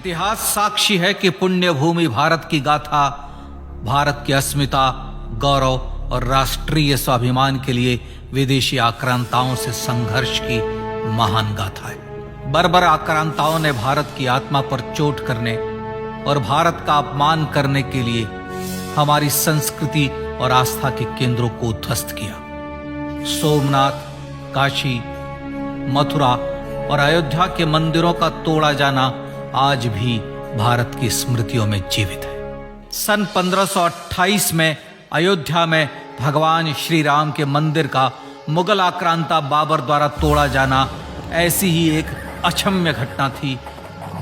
इतिहास साक्षी है कि पुण्य भूमि भारत की गाथा भारत की अस्मिता, गौरव और राष्ट्रीय स्वाभिमान के लिए विदेशी आक्रांताओं से संघर्ष की महान गाथा है। बर्बर आक्रांताओं ने भारत की आत्मा पर चोट करने और भारत का अपमान करने के लिए हमारी संस्कृति और आस्था के केंद्रों को ध्वस्त किया। सोमनाथ, काशी, मथुरा और अयोध्या के मंदिरों का तोड़ा जाना आज भी भारत की स्मृतियों में जीवित है। सन 1528 में अयोध्या में भगवान श्री राम के मंदिर का मुगल आक्रांता बाबर द्वारा तोड़ा जाना ऐसी ही एक अक्षम्य घटना थी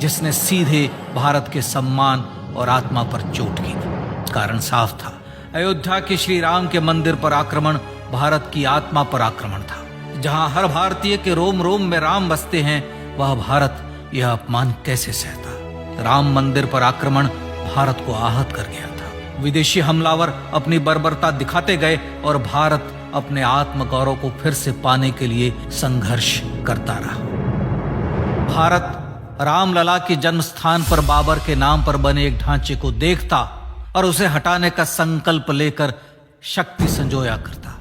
जिसने सीधे भारत के सम्मान और आत्मा पर चोट की थी। कारण साफ था, अयोध्या के श्री राम के मंदिर पर आक्रमण भारत की आत्मा पर आक्रमण था। जहां हर भारतीय के रोम रोम में राम बसते हैं, वह भारत यह अपमान कैसे सहता। राम मंदिर पर आक्रमण भारत को आहत कर गया था। विदेशी हमलावर अपनी बर्बरता दिखाते गए और भारत अपने आत्मगौरव को फिर से पाने के लिए संघर्ष करता रहा। भारत रामलला के जन्म स्थान पर बाबर के नाम पर बने एक ढांचे को देखता और उसे हटाने का संकल्प लेकर शक्ति संजोया करता।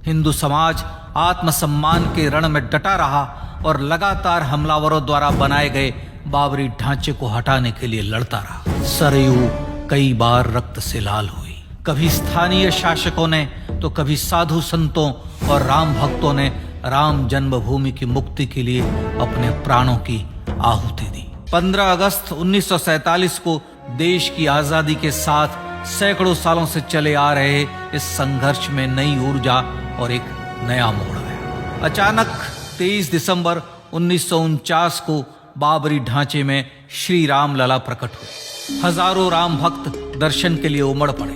हिंदू समाज आत्मसम्मान के रण में डटा रहा और लगातार हमलावरों द्वारा बनाए गए बाबरी ढांचे को हटाने के लिए लड़ता रहा। सरयू कई बार रक्त से लाल हुई। कभी स्थानीय शासकों ने तो कभी साधु संतों और राम भक्तों ने राम जन्मभूमि की मुक्ति के लिए अपने प्राणों की आहुति दी। 15 अगस्त 1947 को देश की आजादी के साथ सैकड़ों सालों से चले आ रहे इस संघर्ष में नई ऊर्जा और एक नया मोड़ आया। अचानक 23 दिसंबर 1949 को बाबरी ढांचे में श्री राम लला प्रकट हुए। हजारों राम भक्त दर्शन के लिए उमड़ पड़े।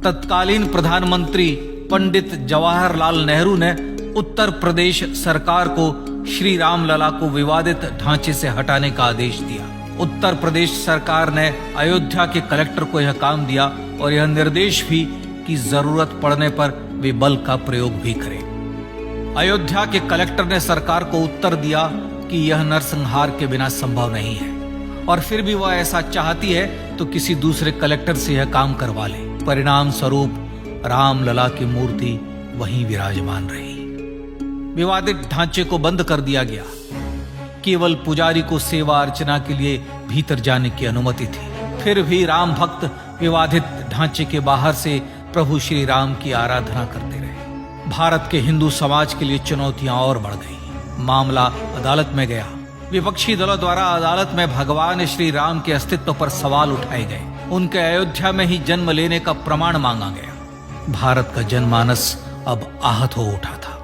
तत्कालीन प्रधानमंत्री पंडित जवाहरलाल नेहरू ने उत्तर प्रदेश सरकार को श्री राम लला को विवादित ढांचे से हटाने का आदेश दिया। उत्तर प्रदेश सरकार ने अयोध्या के कलेक्टर को यह काम दिया और यह निर्देश भी कि जरूरत पड़ने पर वे बल का प्रयोग भी करें। अयोध्या के कलेक्टर ने सरकार को उत्तर दिया कि यह नरसंहार के बिना संभव नहीं है और फिर भी वह ऐसा चाहती है तो किसी दूसरे कलेक्टर से यह काम करवा ले। परिणाम स्वरूप रामलला की मूर्ति वहीं विराजमान रही। विवादित ढांचे को बंद कर दिया गया। केवल पुजारी को सेवा अर्चना के लिए भीतर जाने की अनुमति थी। फिर भी राम भक्त विवादित ढांचे के बाहर से प्रभु श्री राम की आराधना करते रहे। भारत के हिंदू समाज के लिए चुनौतियां और बढ़ गई। मामला अदालत में गया। विपक्षी दलों द्वारा अदालत में भगवान श्री राम के अस्तित्व पर सवाल उठाए गए। उनके अयोध्या में ही जन्म लेने का प्रमाण मांगा गया। भारत का जनमानस अब आहत हो उठा था।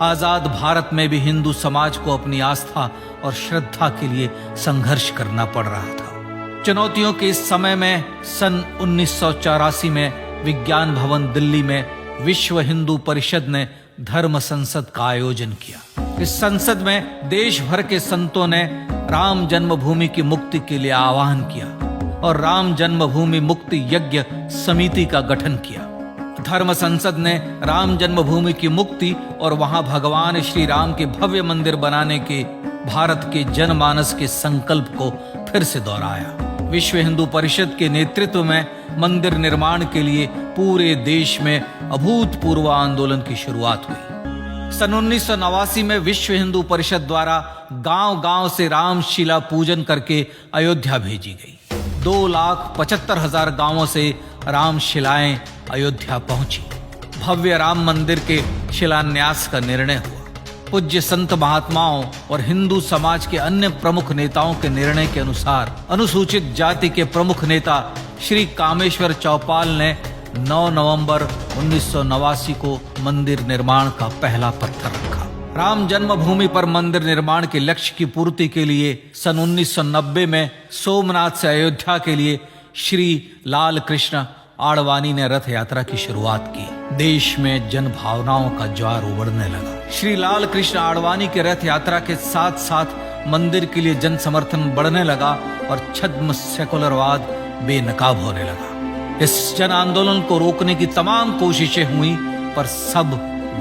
आजाद भारत में भी हिंदू समाज को अपनी आस्था और श्रद्धा के लिए संघर्ष करना पड़ रहा था। चुनौतियों के इस समय में सन 1984 में विज्ञान भवन दिल्ली में विश्व हिंदू परिषद ने धर्म संसद का आयोजन किया। इस संसद में देश भर के संतों ने राम जन्मभूमि की मुक्ति के लिए आह्वान किया और राम जन्मभूमि मुक्ति यज्ञ समिति का गठन किया। धर्म संसद ने राम जन्मभूमि की मुक्ति और वहां भगवान श्री राम के भव्य मंदिर बनाने के भारत के जनमानस के संकल्प को फिर से दोहराया। विश्व हिंदू परिषद के नेतृत्व में मंदिर निर्माण के लिए पूरे देश में अभूतपूर्व आंदोलन की शुरुआत हुई। सन 1989 में विश्व हिंदू परिषद द्वारा गांव-गांव से रामशिला पूजन करके अयोध्या भेजी गई। 2,75,000 गांवों से रामशिलाएं अयोध्या पहुंची। भव्य राम मंदिर के शिलान्यास का निर्णय हुआ। पूज्य संत महात्माओं और हिंदू समाज के अन्य प्रमुख नेताओं के निर्णय के अनुसार अनुसूचित जाति के प्रमुख नेता श्री कामेश्वर चौपाल ने 9 नवंबर 1989 को मंदिर निर्माण का पहला पत्थर रखा। राम जन्मभूमि पर मंदिर निर्माण के लक्ष्य की पूर्ति के लिए सन 1990 में सोमनाथ से अयोध्या के लिए श्री लाल कृष्ण आडवाणी ने रथ यात्रा की शुरुआत की। देश में जन भावनाओं का ज्वार उमड़ने लगा। श्री लाल कृष्ण आडवाणी के रथ यात्रा के साथ साथ मंदिर के लिए जन समर्थन बढ़ने लगा और छद्म सेकुलरवाद बेनकाब होने लगा। इस जन आंदोलन को रोकने की तमाम कोशिशें हुई पर सब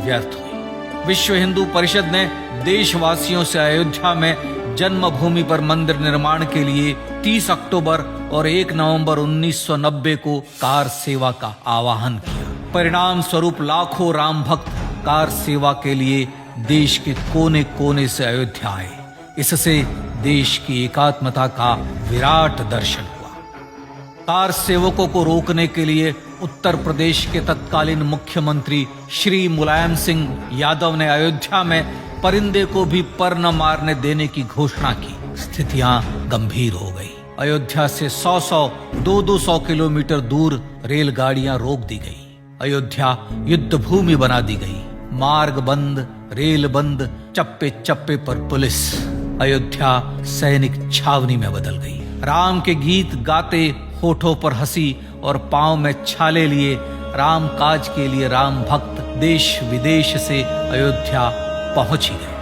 व्यर्थ हुई। विश्व हिंदू परिषद ने देशवासियों से अयोध्या में जन्मभूमि पर मंदिर निर्माण के लिए 30 अक्टूबर और 1 नवंबर 1990 को कार सेवा का आह्वान किया। परिणाम स्वरूप लाखों राम भक्त कार सेवा के लिए देश के कोने कोने से अयोध्या आए। इससे देश की एकात्मता का विराट दर्शन हुआ। कार सेवकों को रोकने के लिए उत्तर प्रदेश के तत्कालीन मुख्यमंत्री श्री मुलायम सिंह यादव ने अयोध्या में परिंदे को भी पर न मारने देने की घोषणा की। स्थितियां गंभीर हो गई। अयोध्या से 200 किलोमीटर दूर रेलगाड़ियां रोक दी गई। अयोध्या युद्ध भूमि बना दी गई। मार्ग बंद, रेल बंद, चप्पे चप्पे पर पुलिस। अयोध्या सैनिक छावनी में बदल गई। राम के गीत गाते, होठों पर हंसी और पांव में छाले लिए राम काज के लिए राम भक्त देश विदेश से अयोध्या पहुंच ही गए।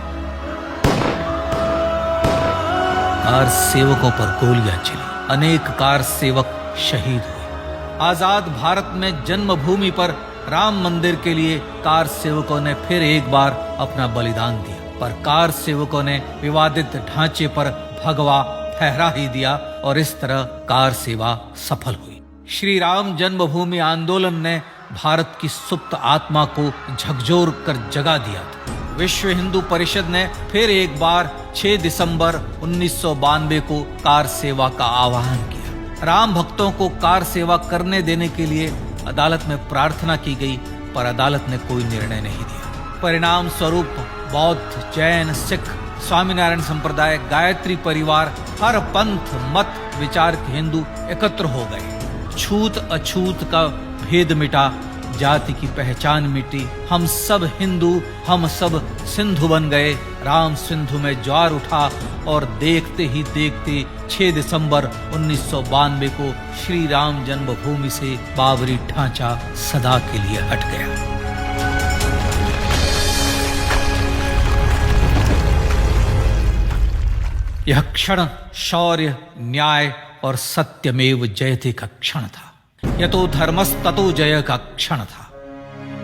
कार सेवकों पर गोलियां चली। अनेक कार सेवक शहीद हुए। आजाद भारत में जन्मभूमि पर राम मंदिर के लिए कार सेवकों ने फिर एक बार अपना बलिदान दिया, पर कार सेवकों ने विवादित ढांचे पर भगवा ठहरा ही दिया और इस तरह कार सेवा सफल हुई। श्री राम जन्मभूमि आंदोलन ने भारत की सुप्त आत्मा को झकझोर कर जगा दिया था। विश्व हिंदू परिषद ने फिर एक बार 6 दिसंबर 1992 को कार सेवा का आह्वान किया। राम भक्तों को कार सेवा करने देने के लिए अदालत में प्रार्थना की गई, पर अदालत ने कोई निर्णय नहीं दिया। परिणाम स्वरूप बौद्ध, जैन, सिख, स्वामीनारायण संप्रदाय, गायत्री परिवार, हर पंथ मत विचार के हिंदू एकत्र हो गए। छूत अछूत का भेद मिटा, जाति की पहचान मिटी। हम सब हिंदू, हम सब सिंधु बन गए। राम सिंधु में ज्वार उठा और देखते ही देखते 6 दिसंबर 1992 को श्री राम जन्मभूमि से बाबरी ढांचा सदा के लिए हट गया। यह क्षण शौर्य, न्याय और सत्यमेव जयते का क्षण था। यह तो धर्मस्ततो जय का क्षण था।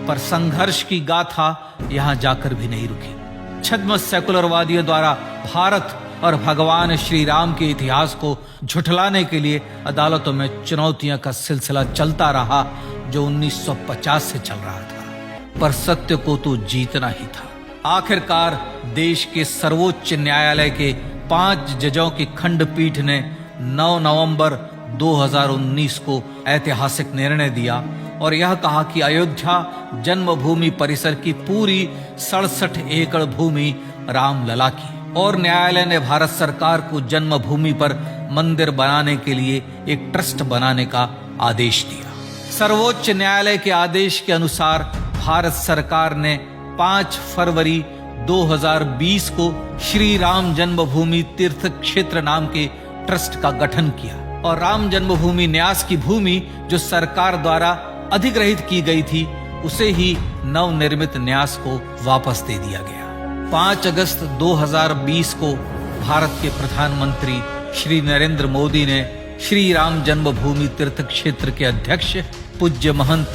पर संघर्ष की गाथा यहां जाकर भी नहीं रुकी। छद्म सेकुलरवादियों द्वारा भारत और भगवान श्री राम के इतिहास को झुठलाने के लिए अदालतों में चुनौतियों का सिलसिला चलता रहा, जो 1950 से चल रहा था। पर सत्य को तो जीतना ही था। आखिरकार देश के सर्वोच्च न्यायालय के 5 जजों की खंडपीठ ने 9 नवंबर 2019 को ऐतिहासिक निर्णय दिया और यह कहा कि अयोध्या जन्मभूमि परिसर की पूरी 67 एकड़ भूमि रामलला की। और न्यायालय ने भारत सरकार को जन्मभूमि पर मंदिर बनाने के लिए एक ट्रस्ट बनाने का आदेश दिया। सर्वोच्च न्यायालय के आदेश के अनुसार भारत सरकार ने 5 फरवरी 2020 को श्री राम जन्मभूमि तीर्थ क्षेत्र नाम के ट्रस्ट का गठन किया और राम जन्मभूमि न्यास की भूमि जो सरकार द्वारा अधिग्रहित की गई थी, उसे ही नवनिर्मित न्यास को वापस दे दिया गया। 5 अगस्त 2020 को भारत के प्रधानमंत्री श्री नरेंद्र मोदी ने श्री राम जन्मभूमि तीर्थ क्षेत्र के अध्यक्ष पूज्य महंत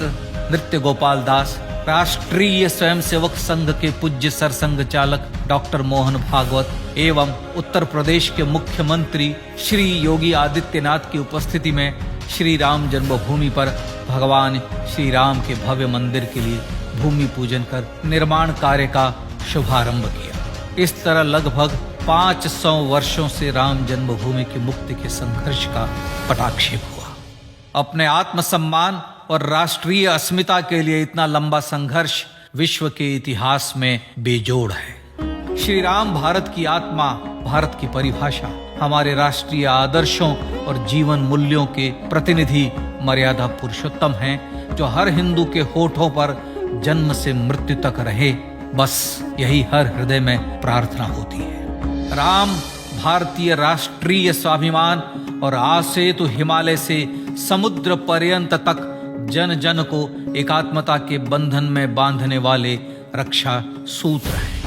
नृत्य गोपाल दास, राष्ट्रीय स्वयंसेवक संघ के पूज्य सरसंघ चालक डॉक्टर मोहन भागवत एवं उत्तर प्रदेश के मुख्यमंत्री श्री योगी आदित्यनाथ की उपस्थिति में श्री राम जन्मभूमि पर भगवान श्री राम के भव्य मंदिर के लिए भूमि पूजन कर निर्माण कार्य का शुभारंभ किया। इस तरह लगभग 500 वर्षों से राम जन्मभूमि की मुक्ति के संघर्ष का पटाक्षेप हुआ। अपने आत्मसम्मान और राष्ट्रीय अस्मिता के लिए इतना लंबा संघर्ष विश्व के इतिहास में बेजोड़ है। श्री राम भारत की आत्मा, भारत की परिभाषा, हमारे राष्ट्रीय आदर्शों और जीवन मूल्यों के प्रतिनिधि मर्यादा पुरुषोत्तम हैं, जो हर हिंदू के होठों पर जन्म से मृत्यु तक रहे। बस यही हर हृदय में प्रार्थना होती है। राम भारतीय राष्ट्रीय स्वाभिमान और आसेतु हिमालय से समुद्र पर्यंत तक जन जन को एकात्मता के बंधन में बांधने वाले रक्षा सूत्र हैं।